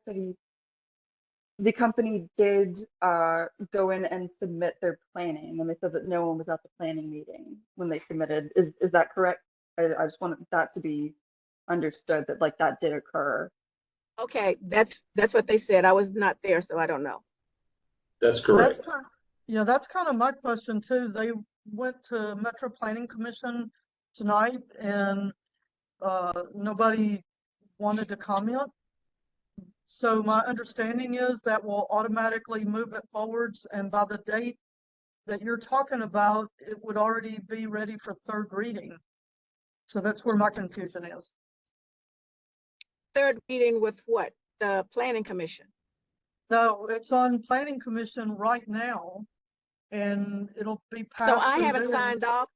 City, the company did go in and submit their planning, and they said that no one was at the planning meeting when they submitted. Is that correct? I just wanted that to be understood, that like that did occur. Okay, that's what they said. I was not there, so I don't know. That's correct. Yeah, that's kind of my question too. They went to Metro Planning Commission tonight, and nobody wanted to comment. So my understanding is that will automatically move it forwards, and by the date that you're talking about, it would already be ready for third reading. So that's where my confusion is. Third reading with what? The Planning Commission? No, it's on Planning Commission right now, and it'll be passed. So I haven't signed off.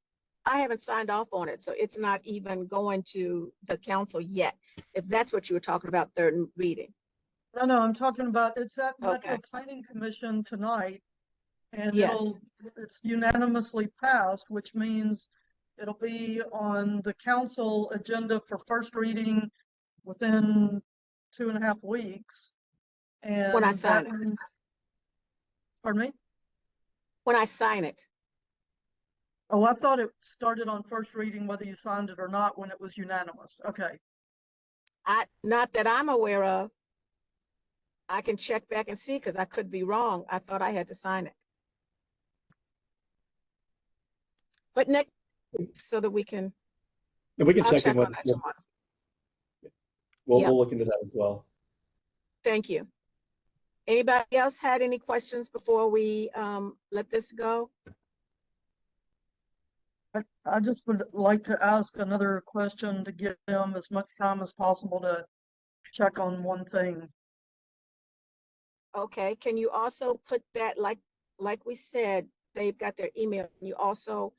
I haven't signed off on it, so it's not even going to the council yet. If that's what you were talking about, third reading. No, I'm talking about it's at Okay. Metro Planning Commission tonight, and Yes. it's unanimously passed, which means it'll be on the council agenda for first reading within 2.5 weeks. And When I that sign it. means, pardon me? When I sign it. Oh, I thought it started on first reading whether you signed it or not when it was unanimous. Okay. Not that I'm aware of. I can check back and see because I could be wrong. I thought I had to sign it. But next, so that we can. And we can I'll check in check with. on that tomorrow. We'll look into that as well. Thank you. Anybody else had any questions before we let this go? I just would like to ask another question to give them as much time as possible to check on one thing. Okay, can you also put that, like we said, they've got their email. Can you also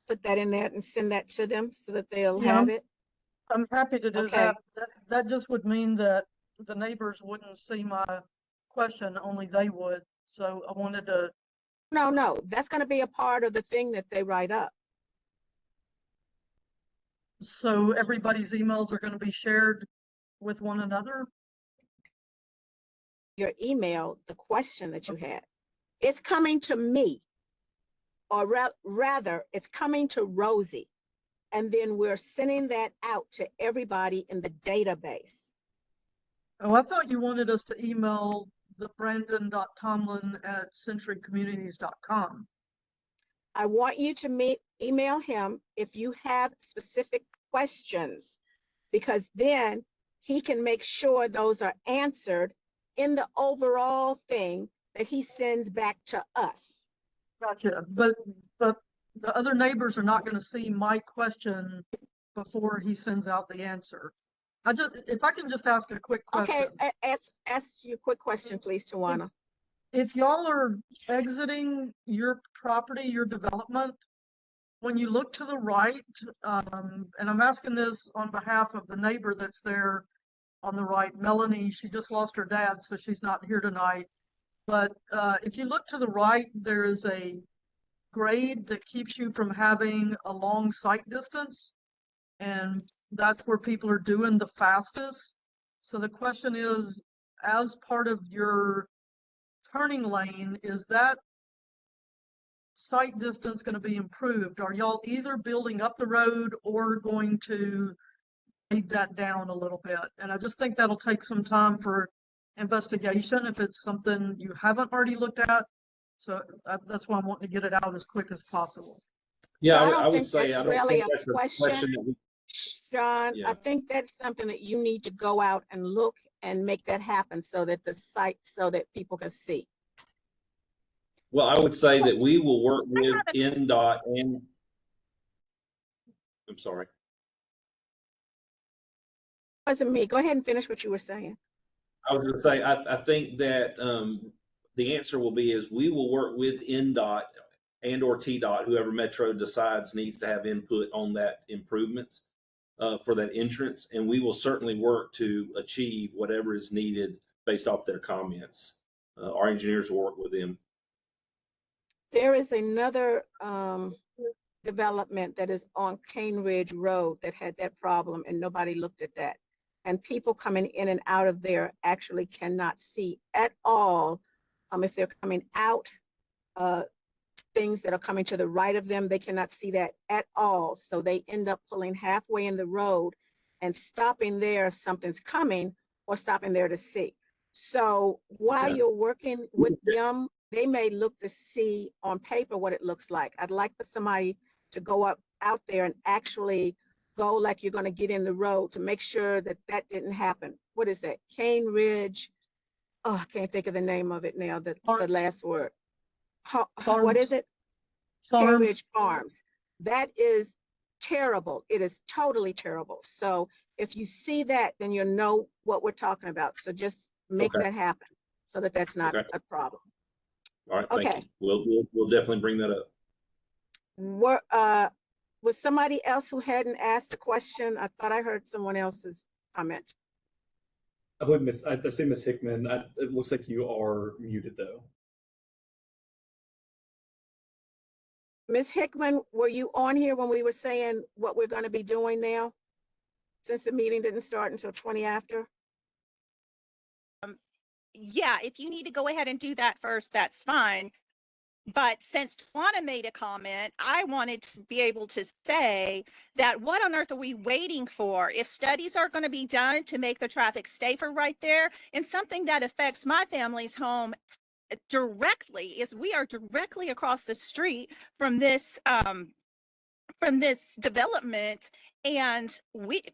put that in there and send that to them so that they'll have it? I'm happy to do Okay. that. That just would mean that the neighbors wouldn't see my question, only they would. So I wanted to. No, that's going to be a part of the thing that they write up. So everybody's emails are going to be shared with one another? Your email, the question that you had, it's coming to me, or rather, it's coming to Rosie, and then we're sending that out to everybody in the database. Oh, I thought you wanted us to email the brandon.tomlin@centurycommunities.com. I want you to email him if you have specific questions, because then he can make sure those are answered in the overall thing that he sends back to us. Gotcha. But the other neighbors are not going to see my question before he sends out the answer. If I can just ask a quick question. Okay, ask you a quick question, please, Tawana. If y'all are exiting your property, your development, when you look to the right, and I'm asking this on behalf of the neighbor that's there on the right, Melanie, she just lost her dad, so she's not here tonight. But if you look to the right, there is a grade that keeps you from having a long sight distance, and that's where people are doing the fastest. So the question is, as part of your turning lane, is that sight distance going to be improved? Are y'all either building up the road or going to grade that down a little bit? And I just think that'll take some time for investigation if it's something you haven't already looked at. So that's why I'm wanting to get it out as quick as possible. Yeah, So I would say I don't really think that's a question that we. Sean, Yeah. I think that's something that you need to go out and look and make that happen so that so that people can see. Well, I would say that we will work with NDOT and. I'm sorry. It wasn't me. Go ahead and finish what you were saying. I was going to say, I think that the answer will be is we will work with NDOT and or TDOT, whoever Metro decides needs to have input on that improvements for that entrance. And we will certainly work to achieve whatever is needed based off their comments. Our engineers will work with them. There is another development that is on Cane Ridge Road that had that problem, and nobody looked at that. and people coming in and out of there actually cannot see at all. If they're coming out, things that are coming to the right of them, they cannot see that at all. So they end up pulling halfway in the road and stopping there if something's coming, or stopping there to see. So while you're working with them, they may look to see on paper what it looks like. I'd like for somebody to go out there and actually go like you're going to get in the road to make sure that that didn't happen. What is that? Cane Ridge. Oh, I can't think of the name of it now, the last word. What is it? Cane Ridge Farms. That is terrible. It is totally terrible. So if you see that, then you'll know what we're talking about. So just make that happen so that that's not a problem. All right, thank you. We'll definitely bring that up. Was somebody else who hadn't asked a question? I thought I heard someone else's comment. I believe I say Miss Hickman. It looks like you are muted though. Ms. Hickman, were you on here when we were saying what we're going to be doing now, since the meeting didn't start until 20 after? Yeah, if you need to go ahead and do that first, that's fine. But since Tawana made a comment, I wanted to be able to say that what on earth are we waiting for? If studies are going to be done to make the traffic safer right there, and something that affects my family's home directly is we are directly across the street from this development, and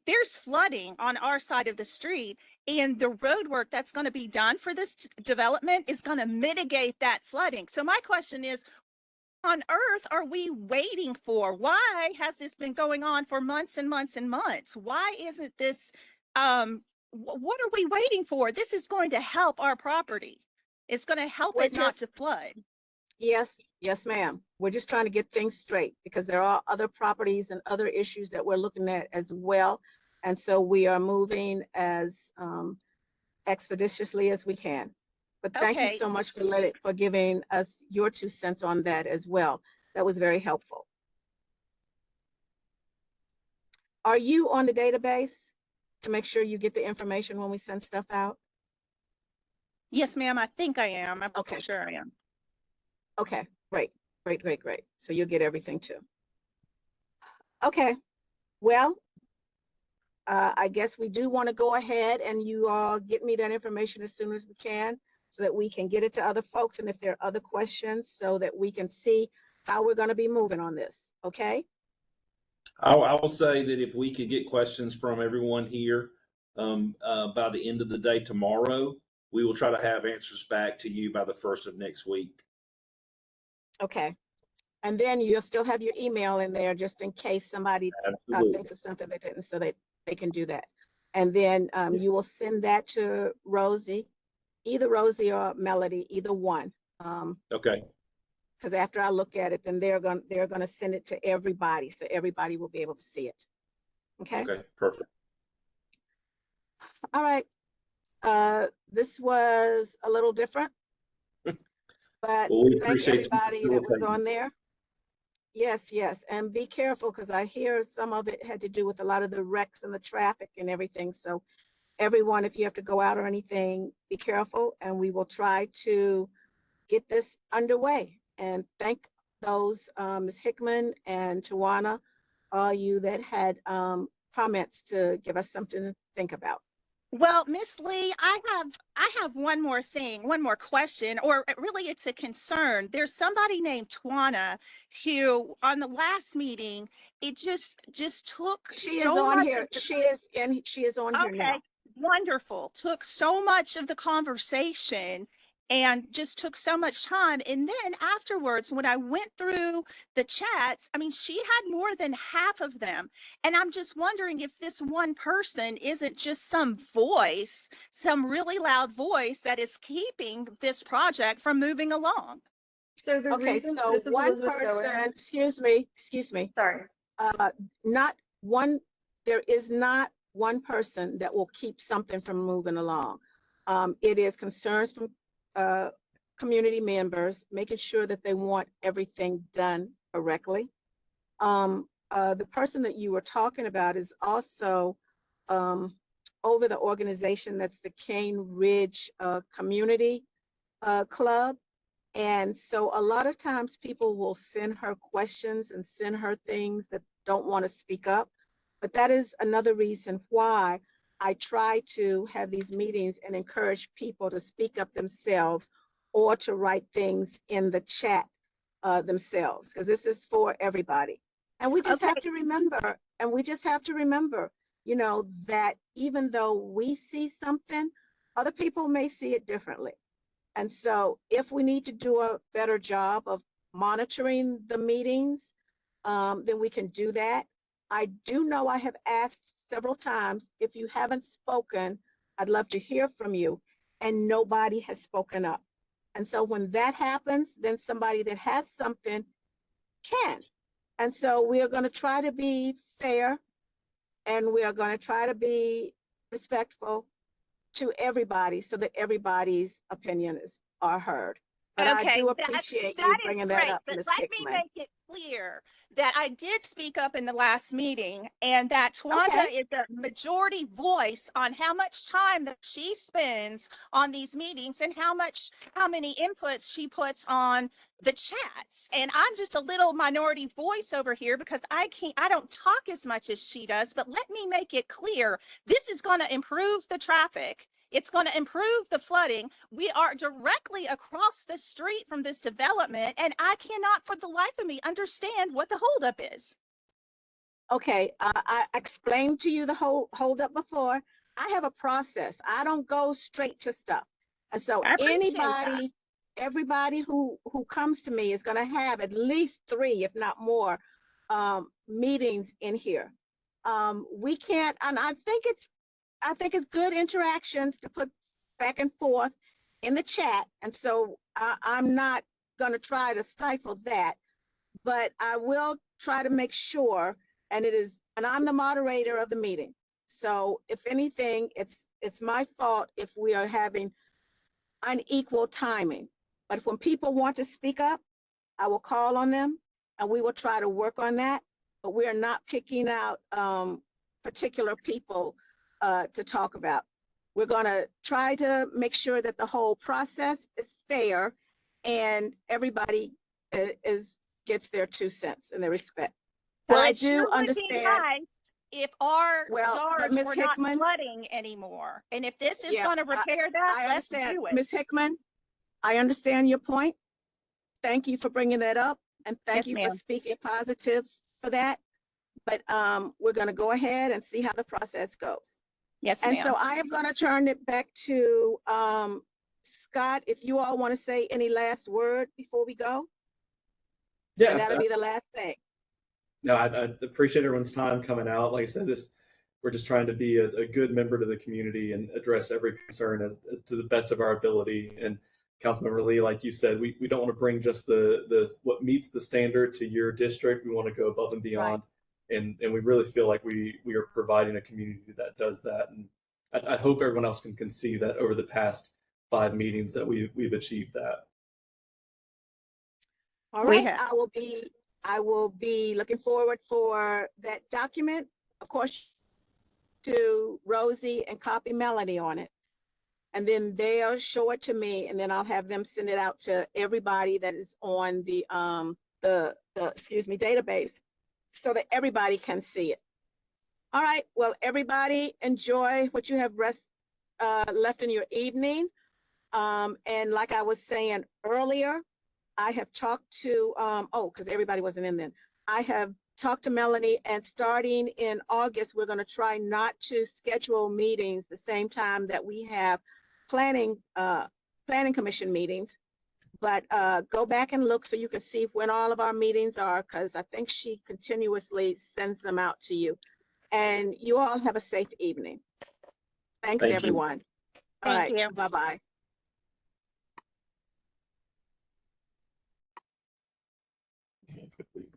there's flooding on our side of the street, and the road work that's going to be done for this development is going to mitigate that flooding. So my question is, on earth are we waiting for? Why has this been going on for months and months and months? Why isn't this, what are we waiting for? This is going to help our property. It's going to help it not to flood. Yes, ma'am. We're just trying to get things straight because there are other properties and other issues that we're looking at as well. And so we are moving as expeditiously as we can. But thank you so much for giving us your 2 cents on that as well. That was very helpful. Are you on the database to make sure you get the information when we send stuff out? Yes, ma'am. I think I am. I'm sure I am. Okay, great. So you'll get everything too. Okay, well, I guess we do want to go ahead and you all get me that information as soon as we can so that we can get it to other folks, and if there are other questions so that we can see how we're going to be moving on this, okay? I will say that if we could get questions from everyone here by the end of the day tomorrow, we will try to have answers back to you by the 1st of next week. Okay. And then you'll still have your email in there just in case somebody thinks of something they didn't, so they can do that. And then you will send that to Rosie, either Rosie or Melody, either one. Okay. Because after I look at it, then they're gonna send it to everybody, so everybody will be able to see it. Okay. Okay. Perfect. All right. This was a little different, but well, we thank appreciate everybody that was on there. Yes, and be careful because I hear some of it had to do with a lot of the wrecks and the traffic and everything. So everyone, if you have to go out or anything, be careful, and we will try to get this underway. And thank those, Ms. Hickman and Tawana, all you that had comments to give us something to think about. Well, Miss Lee, I have one more question, or really it's a concern. There's somebody named Tawana who on the last meeting, it just took She is so on much. here. She is on here now. Wonderful. Took so much of the conversation and just took so much time. And then afterwards, when I went through the chats, I mean, she had more than half of them. And I'm just wondering if this one person isn't just some voice, some really loud voice that is keeping this project from moving along. So the Okay, reason so this is one Elizabeth person, Goen. excuse me. Sorry. There is not one person that will keep something from moving along. It is concerns from community members, making sure that they want everything done correctly. The person that you were talking about is also over the organization that's the Cane Ridge Community Club. And so a lot of times people will send her questions and send her things that don't want to speak up. But that is another reason why I try to have these meetings and encourage people to speak up themselves or to write things in the chat themselves, because this is for everybody. And we just have to remember, you know, that even though we see something, other people may see it differently. And so if we need to do a better job of monitoring the meetings, then we can do that. I do know I have asked several times, if you haven't spoken, I'd love to hear from you, and nobody has spoken up. And so when that happens, then somebody that has something can. And so we are going to try to be fair, and we are going to try to be respectful to everybody so that everybody's opinions are heard. But I do appreciate you bringing that up, Ms. But let me make it clear that I did speak up in the last meeting, and that Twanda is a majority voice on how much time that she spends on these meetings and how many inputs she puts on the chats. And I'm just a little minority voice over here because I don't talk as much as she does. But let me make it clear, this is going to improve the traffic. It's going to improve the flooding. We are directly across the street from this development, and I cannot for the life of me understand what the holdup is. Okay, I explained to you the whole holdup before. I have a process. I don't go straight to stuff. And so everybody who comes to me is going to have at least 3, if not more, meetings in here. We can't, and I think it's good interactions to put back and forth in the chat. And so I'm not going to try to stifle that, but I will try to make sure, and I'm the moderator of the meeting. So if anything, it's my fault if we are having unequal timing. But when people want to speak up, I will call on them and we will try to work on that. But we are not picking out particular people to talk about. We're going to try to make sure that the whole process is fair and everybody gets their 2 cents and their respect. But Well, I it do sure understand. would be nice if our yards Ms. were Hickman, not flooding anymore. And if this is going to repair that, I let's understand. do it. Ms. Hickman, I understand your point. Thank you for bringing that up, and thank you for speaking positive for that. But we're going to go ahead and see how the process goes. Yes, and so I am going to turn it back to Scott, if you all want to say any last word before we go. Yeah, and that'll be the last thing. No, I appreciate everyone's time coming out. Like I said, we're just trying to be a good member to the community and address every concern as to the best of our ability. And Councilmember Lee, like you said, we don't want to bring just the what meets the standard to your district. We want to go above and beyond. Right. And we really feel like we are providing a community that does that. And I hope everyone else can see that over the past 5 meetings that we've achieved that. All right, I will be looking forward for that document, of course, to Rosie and copy Melanie on it. And then they'll show it to me, and then I'll have them send it out to everybody that is on the database, so that everybody can see it. All right, well, everybody enjoy what you have left in your evening. And like I was saying earlier, I have talked to, because everybody wasn't in then. I have talked to Melanie, and starting in August, we're going to try not to schedule meetings the same time that we have planning commission meetings. But go back and look so you can see when all of our meetings are, because I think she continuously sends them out to you. And you all have a safe evening. Thanks, everyone. Thank you. Bye-bye. Quickly.